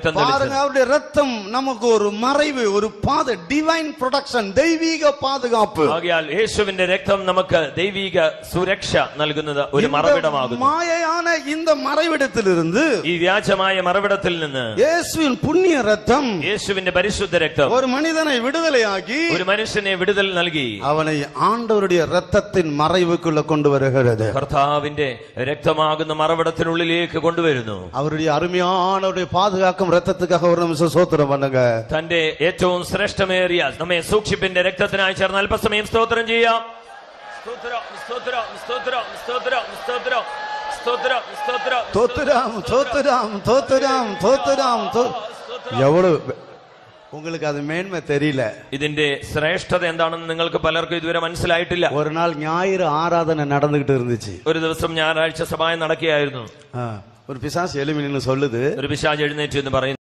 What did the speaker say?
பாருங்க, அவருடைய ரத்தம் நமக்கு ஒரு மறைவு, ஒரு பாதை, டிவைன் ப்ரொடெக்ஷன், தெய்வீக பாதுகாப்பு. ആകയാൽ യേശുവിന്റെ രക്തം നമുക്ക് ദൈവിക സുരക്ഷ നൽകുന്നത് ഒരു മറവിടമാകുന്നു. മായயான இந்த മറവിടത്തിലിருந்து, ഈ വ്യാജമായ മറവിടത്തിൽ നിന്ന് യേശുവിൻ പുണ്യ രക്തം, യേശുവിന്റെ പരിശുദ്ധ രക്തം ഒരു മനുഷ്യനെ വിടുതലയാക്കി, ഒരു മനുഷ്യനെ വിടുതൽ നൽകി അവനെ ആണ്ടവരുടെ രക്തത്തിൻ മറവിക്കുള്ള കൊണ്ടുവരുகிறது. കർത്താവിന്റെ രക്തമാകുന്ന മറവിടത്തിനുള്ളിലേക്ക് കൊണ്ടുവരുന്നു. അവരുടെ അരുമയാനവരുടെ പാതുകാക്കും രക്തത്തിക്കാக ഒരു നിമിഷം സ്തോത്രം பண்ணுங்க. തന്റെ ഏറ്റവും ശ്രേഷ്ഠമേറിയ നമ്മെ സൂക്ഷിപ്പിന്റെ രക്തത്തിനായി ചേർന്ന് അല്പസമയം സ്തോത്രം ചെയ്യാം. സ്തോത്രം, സ്തോത്രം, സ്തോത്രം, സ്തോത്രം, സ്തോത്രം, സ്തോത്രം, സ്തോത്രം, സ്തോത്രം, സ്തോത്രം, സ്തോത്രം, സ്തോത്രം. എവളു உங்களுக்கு அது மேன்மை தெரியல. ഇതിന്റെ ശ്രേഷ്ഠത എന്താണെന്ന് നിങ്ങൾക്ക് പലർക്കും ഇതുവരെ മനസ്സിലായിട്ടില്ല. ഒരു നാൾ ഞായർ ആരാധന നടന്നിട്ട് ഇരുந்துச்சு. ഒരു ദിവസം ഞായറാഴ്ച സഭ നടക്കുകയായിരുന്നു. ഒരു പിശാച് എഴുന്നേറ്റ് சொல்லுது, ഒരു പിശാച് എഴുന്നേറ്റ് എന്ന് പറയുന്നു,